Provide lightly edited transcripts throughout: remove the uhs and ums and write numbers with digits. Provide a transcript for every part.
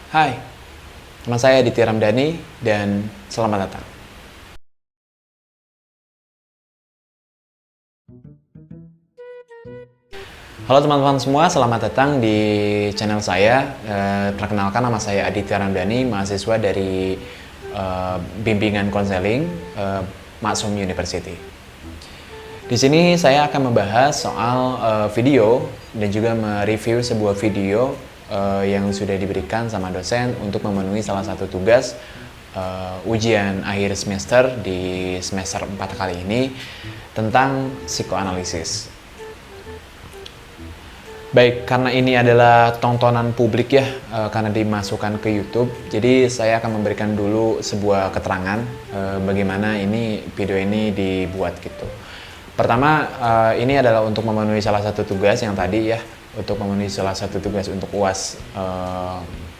Hai, nama saya Aditya Ramdhani dan selamat datang. Halo teman-teman semua, selamat datang di channel saya. Perkenalkan, nama saya Aditya Ramdhani, mahasiswa dari bimbingan konseling Maksum University. Di sini saya akan membahas soal video dan juga mereview sebuah video yang sudah diberikan sama dosen untuk memenuhi salah satu tugas ujian akhir semester di semester 4 kali ini tentang psikoanalisis. Baik, karena ini adalah tontonan publik ya, karena dimasukkan ke YouTube, jadi saya akan memberikan dulu sebuah keterangan bagaimana video ini dibuat gitu. Pertama, ini adalah untuk memenuhi salah satu tugas yang tadi ya, untuk memenuhi salah satu tugas untuk UAS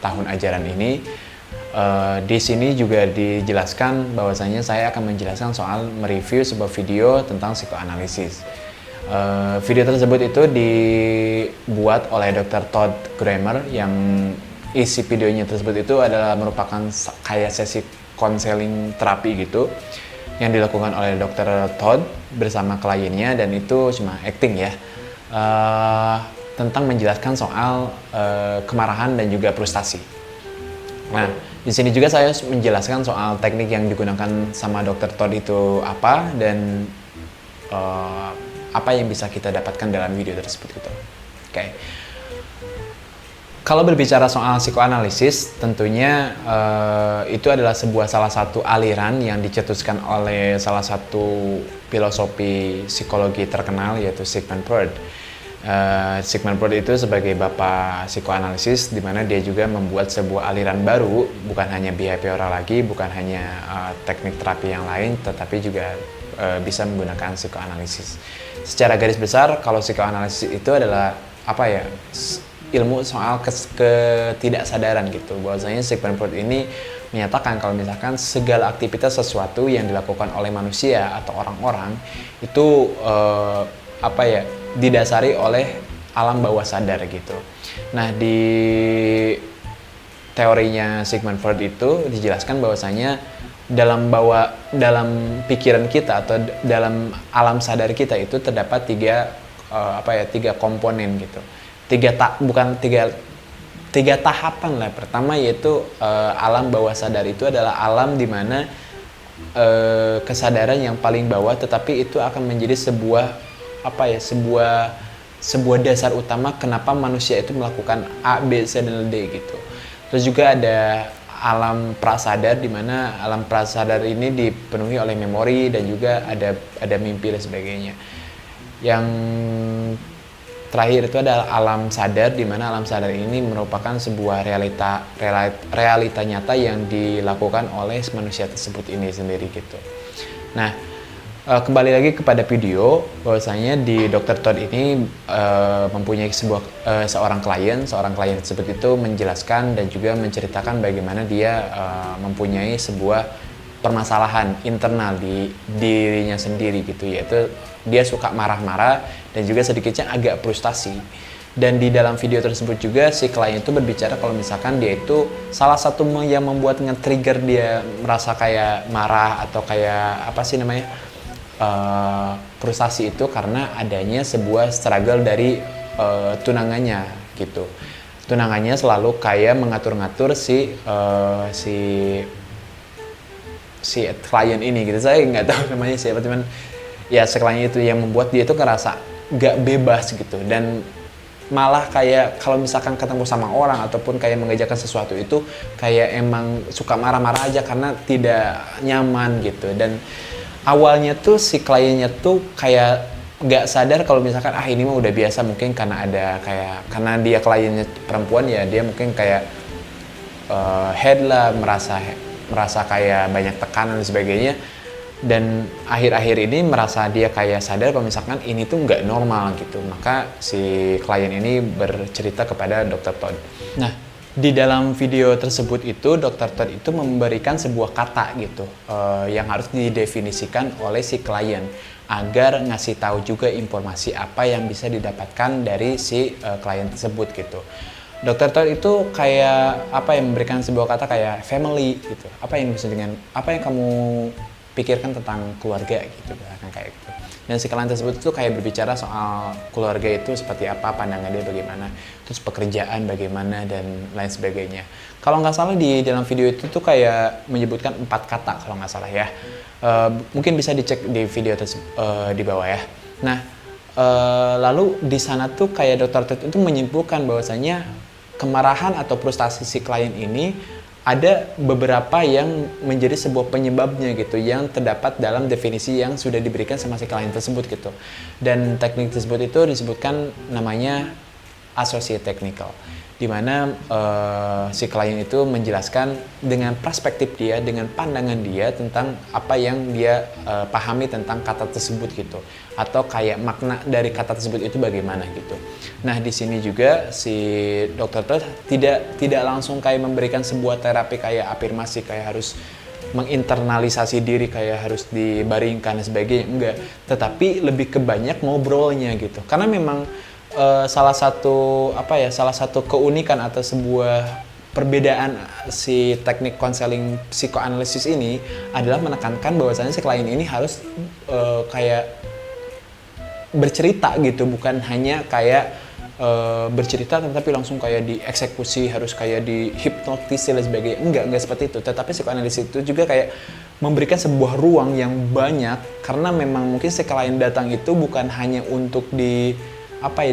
tahun ajaran ini. Di sini juga dijelaskan bahwasanya saya akan menjelaskan soal mereview sebuah video tentang psikoanalisis. Video tersebut itu dibuat oleh Dr. Todd Grammer, yang isi videonya tersebut itu adalah merupakan kayak sesi konseling terapi gitu yang dilakukan oleh Dr. Todd bersama kliennya, dan itu cuma acting ya, tentang menjelaskan soal kemarahan dan juga frustasi. Nah, di sini juga saya menjelaskan soal teknik yang digunakan sama Dr. Todd itu apa, dan apa yang bisa kita dapatkan dalam video tersebut gitu. Oke. Kalau berbicara soal psikoanalisis, tentunya itu adalah salah satu aliran yang dicetuskan oleh salah satu filosofi psikologi terkenal, yaitu Sigmund Freud. Sigmund Freud itu sebagai bapak psikoanalisis, di mana dia juga membuat sebuah aliran baru, bukan hanya behavioral lagi, bukan hanya teknik terapi yang lain, tetapi juga bisa menggunakan psikoanalisis. Secara garis besar, kalau psikoanalisis itu adalah ilmu soal ketidaksadaran gitu. Bahwasanya Sigmund Freud ini menyatakan kalau misalkan segala aktivitas sesuatu yang dilakukan oleh manusia atau orang-orang itu didasari oleh alam bawah sadar gitu. Nah, di teorinya Sigmund Freud itu dijelaskan bahwasanya dalam pikiran kita atau dalam alam sadar kita itu terdapat tiga komponen gitu. Tiga tahapan lah. Pertama yaitu alam bawah sadar itu adalah alam di mana kesadaran yang paling bawah, tetapi itu akan menjadi sebuah dasar utama kenapa manusia itu melakukan A, B, C, dan D gitu. Terus juga ada alam prasadar, di mana alam prasadar ini dipenuhi oleh memori dan juga ada mimpi dan sebagainya. Yang terakhir itu adalah alam sadar, di mana alam sadar ini merupakan sebuah realita nyata yang dilakukan oleh manusia tersebut ini sendiri gitu. Nah, kembali lagi kepada video, bahwasanya di Dr. Todd ini mempunyai seorang klien tersebut itu menjelaskan dan juga menceritakan bagaimana dia mempunyai sebuah permasalahan internal di dirinya sendiri gitu, yaitu dia suka marah-marah dan juga sedikitnya agak frustasi. Dan di dalam video tersebut juga si klien itu berbicara kalau misalkan dia itu salah satu yang membuat nge-trigger dia merasa kayak marah atau kayak frustasi itu karena adanya sebuah struggle dari tunangannya gitu. Tunangannya selalu kayak mengatur-ngatur si klien ini gitu. Saya nggak tahu namanya siapa, cuman ya si klien itu yang membuat dia itu ngerasa nggak bebas gitu, dan malah kayak kalau misalkan ketemu sama orang ataupun kayak mengerjakan sesuatu itu kayak emang suka marah-marah aja karena tidak nyaman gitu. Dan awalnya tuh si kliennya tuh kayak nggak sadar kalau misalkan ini mah udah biasa, mungkin karena karena dia kliennya perempuan ya, dia mungkin kayak head lah, merasa kayak banyak tekanan dan sebagainya. Dan akhir-akhir ini merasa dia kayak sadar kalau misalkan ini tuh nggak normal gitu. Maka si klien ini bercerita kepada Dr. Todd. Nah, di dalam video tersebut itu Dr. Todd itu memberikan sebuah kata gitu yang harus didefinisikan oleh si klien agar ngasih tahu juga informasi apa yang bisa didapatkan dari si klien tersebut gitu. Dr. Todd itu kayak apa yang memberikan sebuah kata kayak family gitu. Apa yang kamu pikirkan tentang keluarga gitu, bahkan kayak gitu. Dan si klien tersebut itu kayak berbicara soal keluarga itu seperti apa, pandangan dia bagaimana, terus pekerjaan bagaimana dan lain sebagainya. Kalau nggak salah di dalam video itu tuh kayak menyebutkan 4 kata kalau nggak salah ya. Mungkin bisa dicek di video di bawah ya. Nah, lalu di sana tuh kayak Dr. Todd itu menyimpulkan bahwasanya kemarahan atau frustasi si klien ini ada beberapa yang menjadi sebuah penyebabnya gitu, yang terdapat dalam definisi yang sudah diberikan sama si klien tersebut gitu. Dan teknik tersebut itu disebutkan namanya associate technical, di mana si klien itu menjelaskan dengan perspektif dia, dengan pandangan dia tentang apa yang dia pahami tentang kata tersebut gitu, atau kayak makna dari kata tersebut itu bagaimana gitu. Nah, di sini juga si dokter Todd tidak langsung kayak memberikan sebuah terapi kayak afirmasi, kayak harus menginternalisasi diri, kayak harus dibaringkan dan sebagainya, enggak. Tetapi lebih ke banyak ngobrolnya gitu. Karena memang salah satu keunikan atau sebuah perbedaan si teknik konseling psikoanalisis ini adalah menekankan bahwasanya si klien ini harus kayak bercerita gitu, bukan hanya kayak bercerita tetapi langsung kayak dieksekusi, harus kayak dihipnotis dan sebagainya. Enggak seperti itu. Tetapi psikoanalisis itu juga kayak memberikan sebuah ruang yang banyak, karena memang mungkin si klien datang itu bukan hanya untuk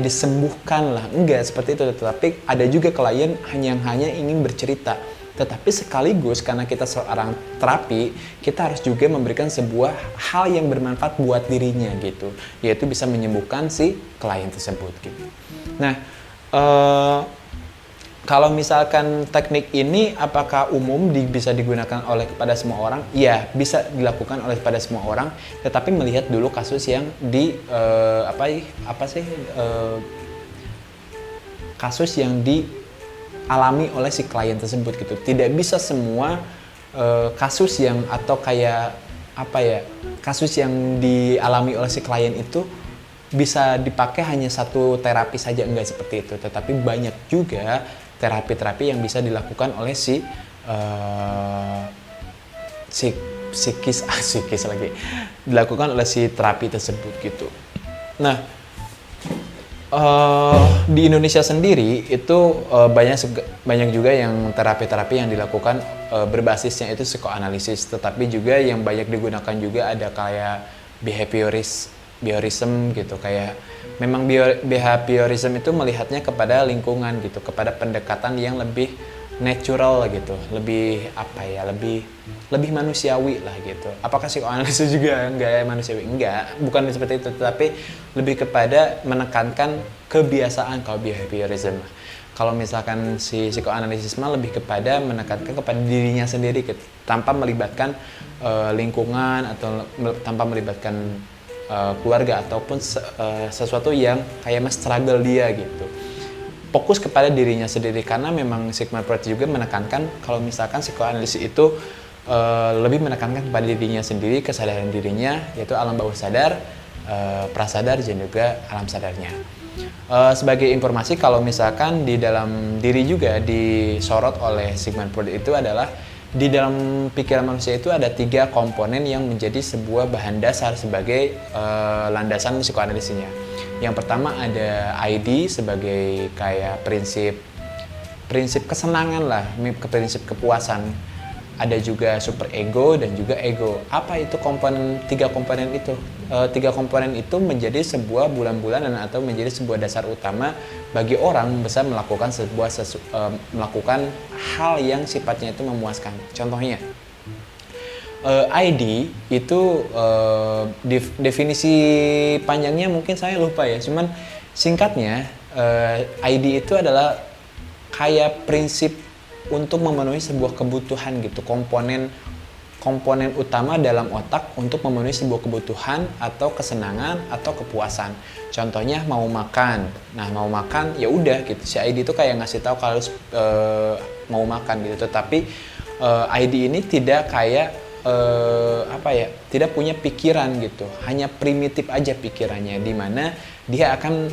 disembuhkan lah, enggak seperti itu, tetapi ada juga klien hanya ingin bercerita. Tetapi sekaligus karena kita seorang terapi, kita harus juga memberikan sebuah hal yang bermanfaat buat dirinya gitu, yaitu bisa menyembuhkan si klien tersebut gitu. Nah, kalau misalkan teknik ini apakah umum bisa digunakan kepada semua orang? Ya, bisa dilakukan kepada semua orang, tetapi melihat dulu kasus yang kasus yang dialami oleh si klien tersebut gitu. Tidak bisa semua kasus kasus yang dialami oleh si klien itu bisa dipakai hanya satu terapi saja, enggak seperti itu. Tetapi banyak juga terapi-terapi yang bisa dilakukan oleh dilakukan oleh si terapi tersebut gitu. Nah, di Indonesia sendiri itu banyak juga yang terapi-terapi yang dilakukan berbasisnya itu psikoanalisis, tetapi juga yang banyak digunakan juga ada kayak behaviorism gitu, kayak memang behaviorism itu melihatnya kepada lingkungan gitu, kepada pendekatan yang lebih natural gitu, lebih manusiawi lah gitu. Apakah psikoanalisis juga enggak manusiawi? Enggak, bukan seperti itu, tetapi lebih kepada menekankan kebiasaan kalau behaviorism. Kalau misalkan si psikoanalisis lebih kepada menekankan kepada dirinya sendiri gitu, tanpa melibatkan lingkungan atau tanpa melibatkan keluarga ataupun sesuatu yang kayak struggle dia gitu. Fokus kepada dirinya sendiri, karena memang Sigmund Freud juga menekankan kalau misalkan psikoanalisis itu lebih menekankan kepada dirinya sendiri, kesadaran dirinya, yaitu alam bawah sadar, prasadar, dan juga alam sadarnya. Sebagai informasi, kalau misalkan di dalam diri juga disorot oleh Sigmund Freud itu adalah di dalam pikiran manusia itu ada 3 komponen yang menjadi sebuah bahan dasar sebagai landasan psikoanalisisnya. Yang pertama ada ID sebagai kayak prinsip kesenangan lah, prinsip kepuasan. Ada juga super ego dan juga ego. Apa itu 3 komponen itu? 3 komponen itu menjadi sebuah bulan-bulanan atau menjadi sebuah dasar utama bagi orang bisa melakukan melakukan hal yang sifatnya itu memuaskan. Contohnya, ID itu definisi panjangnya mungkin saya lupa ya, cuman singkatnya ID itu adalah kayak prinsip untuk memenuhi sebuah kebutuhan gitu, komponen utama dalam otak untuk memenuhi sebuah kebutuhan atau kesenangan atau kepuasan. Contohnya mau makan. Nah, mau makan ya udah gitu. Si ID itu kayak ngasih tahu kalau harus mau makan gitu. Tetapi ID ini tidak kayak tidak punya pikiran gitu. Hanya primitif aja pikirannya, di mana dia akan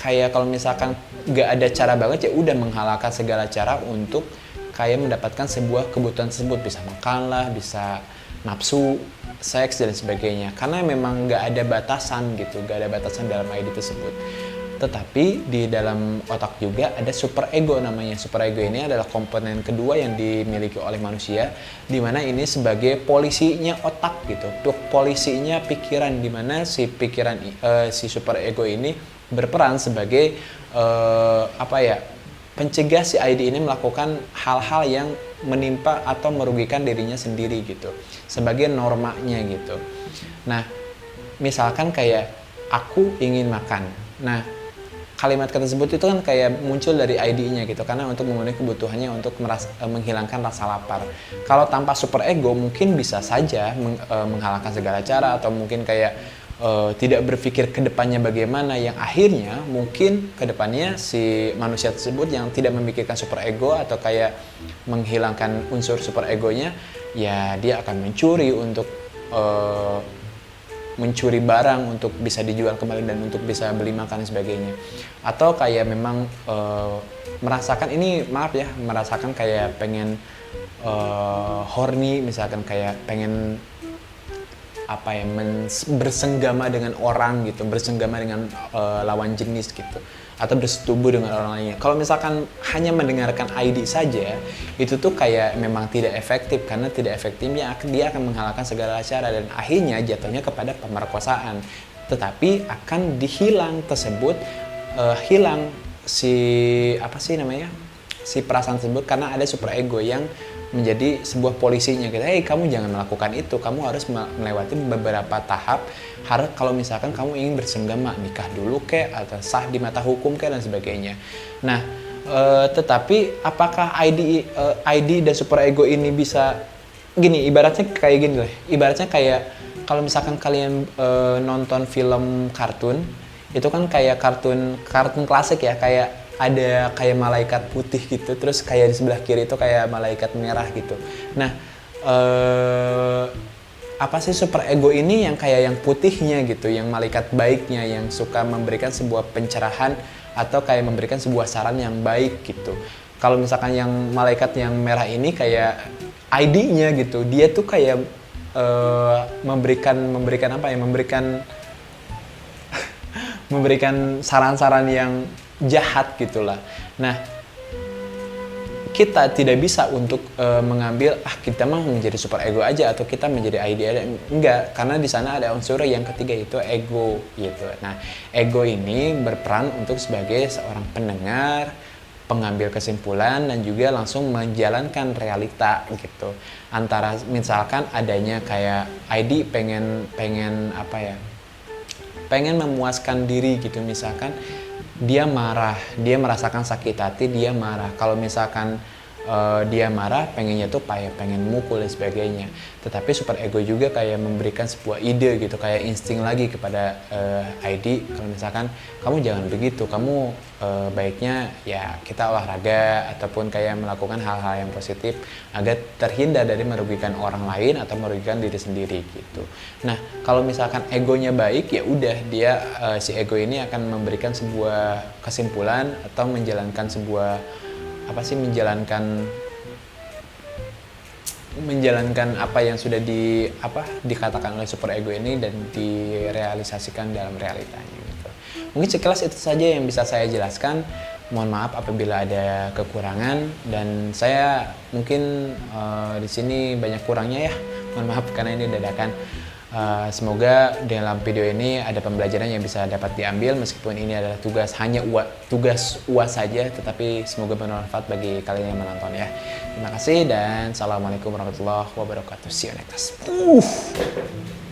kayak kalau misalkan nggak ada cara banget ya udah menghalalkan segala cara untuk kayak mendapatkan sebuah kebutuhan tersebut, bisa makan lah, bisa nafsu, seks dan sebagainya, karena memang nggak ada batasan gitu, nggak ada batasan dalam ID tersebut. Tetapi di dalam otak juga ada super ego namanya. Super ego ini adalah komponen kedua yang dimiliki oleh manusia, di mana ini sebagai polisinya otak gitu, polisinya pikiran, di mana si pikiran si super ego ini berperan sebagai pencegah si ID ini melakukan hal-hal yang menimpa atau merugikan dirinya sendiri gitu, sebagai normanya gitu. Nah, misalkan kayak aku ingin makan. Nah, kalimat tersebut itu kan kayak muncul dari ID-nya gitu, karena untuk memenuhi kebutuhannya untuk menghilangkan rasa lapar. Kalau tanpa super ego mungkin bisa saja menghalalkan segala cara, atau mungkin kayak tidak berpikir ke depannya bagaimana, yang akhirnya mungkin ke depannya si manusia tersebut yang tidak memikirkan super ego atau kayak menghilangkan unsur super egonya, ya dia akan mencuri untuk mencuri barang untuk bisa dijual kembali dan untuk bisa beli makan dan sebagainya. Atau kayak memang merasakan ini, maaf ya, merasakan kayak pengen horny, misalkan kayak pengen bersenggama dengan orang gitu, bersenggama dengan lawan jenis gitu, atau bersetubuh dengan orang lainnya. Kalau misalkan hanya mendengarkan ID saja, itu tuh kayak memang tidak efektif, karena tidak efektifnya dia akan menghalalkan segala cara dan akhirnya jatuhnya kepada pemerkosaan. Tetapi akan dihilang tersebut, hilang si si perasaan tersebut, karena ada super ego yang menjadi sebuah polisinya gitu. Hey, kamu jangan melakukan itu, kamu harus melewati beberapa tahap. Harus, kalau misalkan kamu ingin bersenggama, nikah dulu kek, atau sah di mata hukum kek dan sebagainya. Nah, tetapi apakah ID dan super ego ini bisa gini, ibaratnya kayak gini lah. Ibaratnya kayak kalau misalkan kalian nonton film kartun, itu kan kayak kartun klasik ya, kayak ada kayak malaikat putih gitu, terus kayak di sebelah kiri itu kayak malaikat merah gitu. Nah, apa sih super ego ini yang kayak yang putihnya gitu, yang malaikat baiknya, yang suka memberikan sebuah pencerahan atau kayak memberikan sebuah saran yang baik gitu. Kalau misalkan yang malaikat yang merah ini kayak ID-nya gitu, dia tuh kayak memberikan saran-saran yang jahat gitulah. Nah, kita tidak bisa untuk mengambil kita mah menjadi super ego aja atau kita menjadi ID aja, enggak, karena di sana ada unsur yang ketiga, itu ego gitu. Nah, ego ini berperan untuk sebagai seorang pendengar, pengambil kesimpulan, dan juga langsung menjalankan realita gitu. Antara misalkan adanya kayak ID pengen memuaskan diri gitu, misalkan dia marah, dia merasakan sakit hati, dia marah. Kalau misalkan dia marah, pengennya tuh pengen mukul dan sebagainya. Tetapi super ego juga kayak memberikan sebuah ide gitu, kayak insting lagi kepada ID. Kalau misalkan kamu jangan begitu, kamu baiknya ya kita olahraga ataupun kayak melakukan hal-hal yang positif agar terhindar dari merugikan orang lain atau merugikan diri sendiri gitu. Nah, kalau misalkan egonya baik, ya udah dia si ego ini akan memberikan sebuah kesimpulan atau menjalankan menjalankan apa yang sudah dikatakan oleh super ego ini dan direalisasikan dalam realitanya gitu. Mungkin sekilas itu saja yang bisa saya jelaskan. Mohon maaf apabila ada kekurangan, dan saya mungkin di sini banyak kurangnya ya. Mohon maaf karena ini dadakan. Semoga dalam video ini ada pembelajaran yang bisa dapat diambil, meskipun ini adalah tugas UAS saja, tetapi semoga bermanfaat bagi kalian yang menonton ya. Terima kasih dan assalamualaikum warahmatullahi wabarakatuh. See you next time.